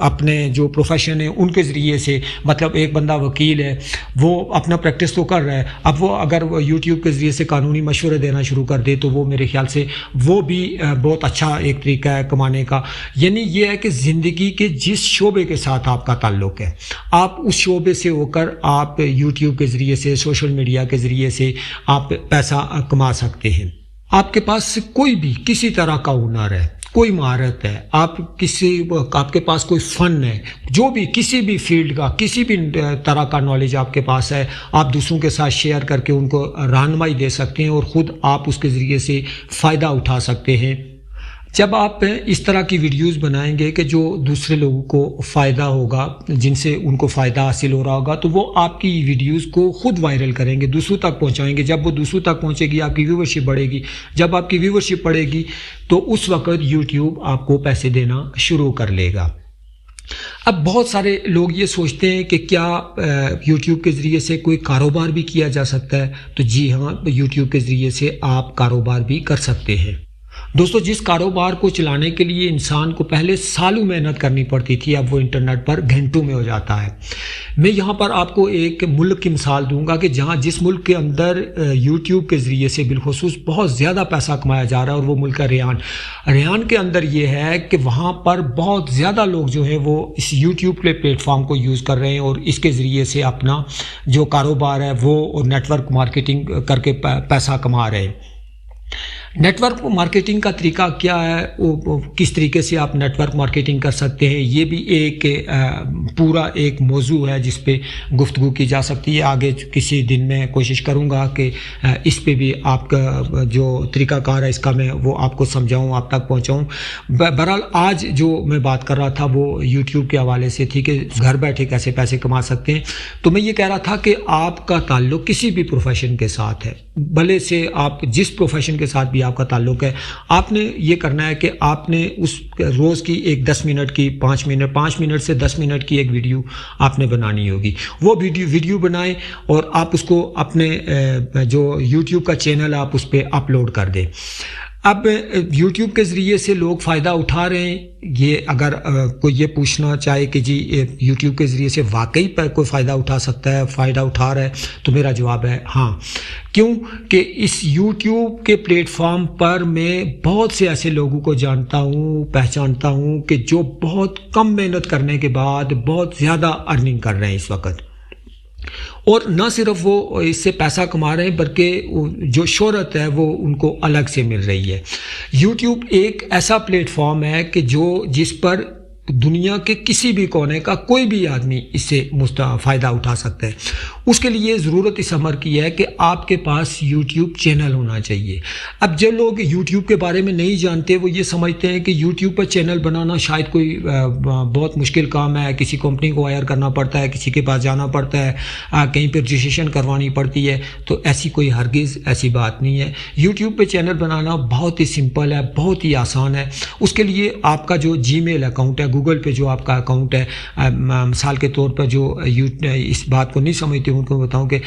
اپنے جو پروفیشن ہے ان کے ذریعے سے، مطلب ایک بندہ وکیل ہے، وہ اپنا پریکٹس تو کر رہا ہے، اب وہ اگر یوٹیوب کے ذریعے سے قانونی مشورے دینا شروع کر دے تو وہ میرے خیال سے وہ بھی بہت اچھا ایک طریقہ ہے کمانے کا۔ یعنی یہ ہے کہ زندگی کے جس شعبے کے ساتھ آپ کا تعلق ہے، آپ اس شعبے سے ہو کر آپ یوٹیوب کے ذریعے سے، سوشل میڈیا کے ذریعے سے آپ پیسہ کما سکتے ہیں۔ آپ کے پاس کوئی بھی کسی طرح کا ہنر ہے، کوئی مہارت ہے، آپ کے پاس کوئی فن ہے، جو بھی کسی بھی فیلڈ کا کسی بھی طرح کا نالج آپ کے پاس ہے، آپ دوسروں کے ساتھ شیئر کر کے ان کو رہنمائی دے سکتے ہیں اور خود آپ اس کے ذریعے سے فائدہ اٹھا سکتے ہیں۔ جب آپ اس طرح کی ویڈیوز بنائیں گے کہ جو دوسرے لوگوں کو فائدہ ہوگا، جن سے ان کو فائدہ حاصل ہو رہا ہوگا، تو وہ آپ کی ویڈیوز کو خود وائرل کریں گے، دوسروں تک پہنچائیں گے۔ جب وہ دوسروں تک پہنچے گی آپ کی ویورشپ بڑھے گی، جب آپ کی ویورشپ بڑھے گی تو اس وقت یوٹیوب آپ کو پیسے دینا شروع کر لے گا۔ اب بہت سارے لوگ یہ سوچتے ہیں کہ کیا یوٹیوب کے ذریعے سے کوئی کاروبار بھی کیا جا سکتا ہے؟ تو جی ہاں، یوٹیوب کے ذریعے سے آپ کاروبار بھی کر سکتے ہیں۔ دوستو، جس کاروبار کو چلانے کے لیے انسان کو پہلے سالوں محنت کرنی پڑتی تھی، اب وہ انٹرنیٹ پر گھنٹوں میں ہو جاتا ہے۔ میں یہاں پر آپ کو ایک ملک کی مثال دوں گا کہ جس ملک کے اندر یوٹیوب کے ذریعے سے بالخصوص بہت زیادہ پیسہ کمایا جا رہا ہے، اور وہ ملک ہے ریان کے اندر یہ ہے کہ وہاں پر بہت زیادہ لوگ جو ہیں وہ اس یوٹیوب کے پلیٹ فارم کو یوز کر رہے ہیں اور اس کے ذریعے سے اپنا جو کاروبار ہے وہ نیٹ ورک مارکیٹنگ کر کے پیسہ کما رہے ہیں۔ نیٹ ورک مارکیٹنگ کا طریقہ کیا ہے، کس طریقے سے آپ نیٹ ورک مارکیٹنگ کر سکتے ہیں، یہ بھی ایک پورا ایک موضوع ہے جس پہ گفتگو کی جا سکتی ہے۔ آگے کسی دن میں کوشش کروں گا کہ اس پہ بھی آپ کا جو طریقہ کار ہے اس کا میں وہ آپ کو سمجھاؤں، آپ تک پہنچاؤں۔ بہرحال آج جو میں بات کر رہا تھا وہ یوٹیوب کے حوالے سے تھی کہ گھر بیٹھے کیسے پیسے کما سکتے ہیں۔ تو میں یہ کہہ رہا تھا کہ آپ کا تعلق کسی بھی پروفیشن کے ساتھ ہے، بھلے سے آپ جس پروفیشن کے ساتھ بھی آپ کا تعلق ہے، آپ نے یہ کرنا ہے کہ آپ نے اس روز کی ایک 10 منٹ کی 5 منٹ سے 10 منٹ کی ایک ویڈیو آپ نے بنانی ہوگی۔ وہ ویڈیو بنائیں اور آپ اس کو اپنے جو یوٹیوب کا چینل آپ اس پہ اپلوڈ کر دیں۔ اب یوٹیوب کے ذریعے سے لوگ فائدہ اٹھا رہے ہیں، یہ اگر کوئی یہ پوچھنا چاہے کہ جی یوٹیوب کے ذریعے سے واقعی پر کوئی فائدہ اٹھا سکتا ہے، فائدہ اٹھا رہا ہے، تو میرا جواب ہے ہاں۔ کیوں کہ اس یوٹیوب کے پلیٹ فارم پر میں بہت سے ایسے لوگوں کو جانتا ہوں، پہچانتا ہوں کہ جو بہت کم محنت کرنے کے بعد بہت زیادہ ارننگ کر رہے ہیں اس وقت، اور نہ صرف وہ اس سے پیسہ کما رہے ہیں بلکہ جو شہرت ہے وہ ان کو الگ سے مل رہی ہے۔ یوٹیوب ایک ایسا پلیٹ فارم ہے کہ جس پر دنیا کے کسی بھی کونے کا کوئی بھی آدمی اس سے فائدہ اٹھا سکتا ہے۔ اس کے لیے ضرورت اس امر کی ہے کہ آپ کے پاس یوٹیوب چینل ہونا چاہیے۔ اب جو لوگ یوٹیوب کے بارے میں نہیں جانتے وہ یہ سمجھتے ہیں کہ یوٹیوب پر چینل بنانا شاید کوئی بہت مشکل کام ہے، کسی کمپنی کو ہائر کرنا پڑتا ہے، کسی کے پاس جانا پڑتا ہے، کہیں پہ رجسٹریشن کروانی پڑتی ہے۔ تو ایسی کوئی ہرگز ایسی بات نہیں ہے۔ یوٹیوب پہ چینل بنانا بہت ہی سمپل ہے، بہت ہی آسان ہے۔ اس کے لیے آپ کا جو جی میل اکاؤنٹ ہے، گوگل پہ جو آپ کا اکاؤنٹ ہے، مثال کے طور پر جو اس بات کو نہیں سمجھتے ان کو بتاؤں کہ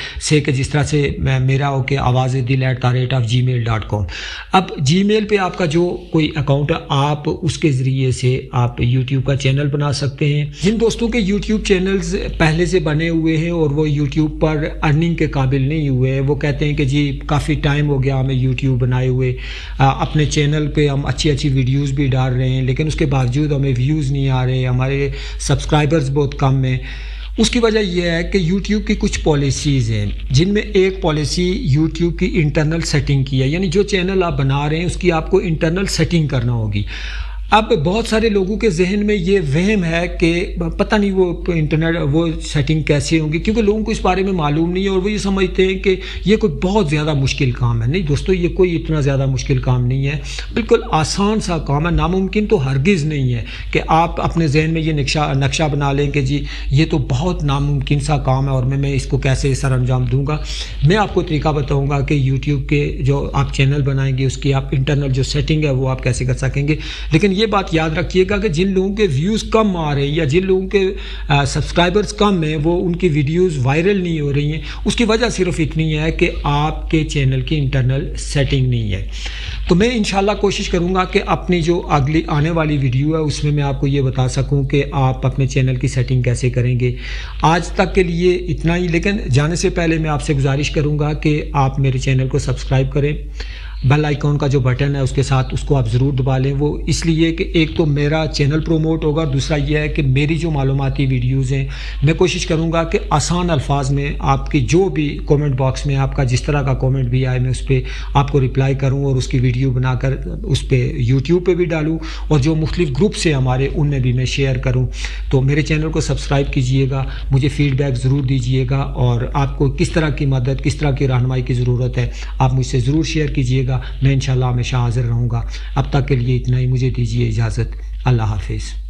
جس طرح سے میرا ہو کہ awaz@gmail.com۔ اب جی میل پہ آپ کا جو کوئی اکاؤنٹ ہے، آپ اس کے ذریعے سے آپ یوٹیوب کا چینل بنا سکتے ہیں۔ جن دوستوں کے یوٹیوب چینلز پہلے سے بنے ہوئے ہیں اور وہ یوٹیوب پر ارننگ کے قابل نہیں ہوئے ہیں، وہ کہتے ہیں کہ جی کافی ٹائم ہو گیا ہمیں یوٹیوب بنائے ہوئے، اپنے چینل پہ ہم اچھی ویڈیوز بھی ڈال رہے ہیں لیکن اس کے باوجود ہمیں ویوز نہیں آ رہے، ہمارے سبسکرائبرز بہت کم ہیں۔ اس کی وجہ یہ ہے کہ یوٹیوب کی کچھ پالیسیز ہیں، جن میں ایک پالیسی یوٹیوب کی انٹرنل سیٹنگ کی ہے، یعنی جو چینل آپ بنا رہے ہیں اس کی آپ کو انٹرنل سیٹنگ کرنا ہوگی۔ اب بہت سارے لوگوں کے ذہن میں یہ وہم ہے کہ پتہ نہیں وہ انٹرنیٹ وہ سیٹنگ کیسے ہوں گی، کیونکہ لوگوں کو اس بارے میں معلوم نہیں ہے اور وہ یہ سمجھتے ہیں کہ یہ کوئی بہت زیادہ مشکل کام ہے۔ نہیں دوستو، یہ کوئی اتنا زیادہ مشکل کام نہیں ہے، بالکل آسان سا کام ہے۔ ناممکن تو ہرگز نہیں ہے کہ آپ اپنے ذہن میں یہ نقشہ بنا لیں کہ جی یہ تو بہت ناممکن سا کام ہے اور میں اس کو کیسے سر انجام دوں گا۔ میں آپ کو طریقہ بتاؤں گا کہ یوٹیوب کے جو آپ چینل بنائیں گے اس کی آپ انٹرنل جو سیٹنگ ہے وہ آپ کیسے کر سکیں گے۔ لیکن یہ بات یاد رکھیے گا کہ جن لوگوں کے ویوز کم آ رہے ہیں یا جن لوگوں کے سبسکرائبرز کم ہیں، وہ ان کی ویڈیوز وائرل نہیں ہو رہی ہیں، اس کی وجہ صرف اتنی ہے کہ آپ کے چینل کی انٹرنل سیٹنگ نہیں ہے۔ تو میں انشاءاللہ کوشش کروں گا کہ اپنی جو اگلی آنے والی ویڈیو ہے اس میں آپ کو یہ بتا سکوں کہ آپ اپنے چینل کی سیٹنگ کیسے کریں گے۔ آج تک کے لیے اتنا ہی، لیکن جانے سے پہلے میں آپ سے گزارش کروں گا کہ آپ میرے چینل کو سبسکرائب کریں، بیل آئیکن کا جو بٹن ہے اس کے ساتھ اس کو آپ ضرور دبا لیں۔ وہ اس لیے کہ ایک تو میرا چینل پروموٹ ہوگا، دوسرا یہ ہے کہ میری جو معلوماتی ویڈیوز ہیں میں کوشش کروں گا کہ آسان الفاظ میں آپ کی جو بھی کومنٹ باکس میں آپ کا جس طرح کا کومنٹ بھی آئے میں اس پہ آپ کو رپلائی کروں اور اس کی ویڈیو بنا کر اس پہ یوٹیوب پہ بھی ڈالوں اور جو مختلف گروپس ہیں ہمارے ان میں بھی میں شیئر کروں۔ تو میرے چینل کو سبسکرائب کیجئے گا، مجھے فیڈ بیک ضرور دیجئے گا، اور آپ کو کس طرح کی مدد، کس طرح کی رہنمائی کی ضرورت ہے آپ مجھ سے ضرور شیئر کیجئے گا۔ میں انشاءاللہ ہمیشہ حاضر رہوں گا۔ اب تک کے لیے اتنا ہی، مجھے دیجیے اجازت۔ اللہ حافظ۔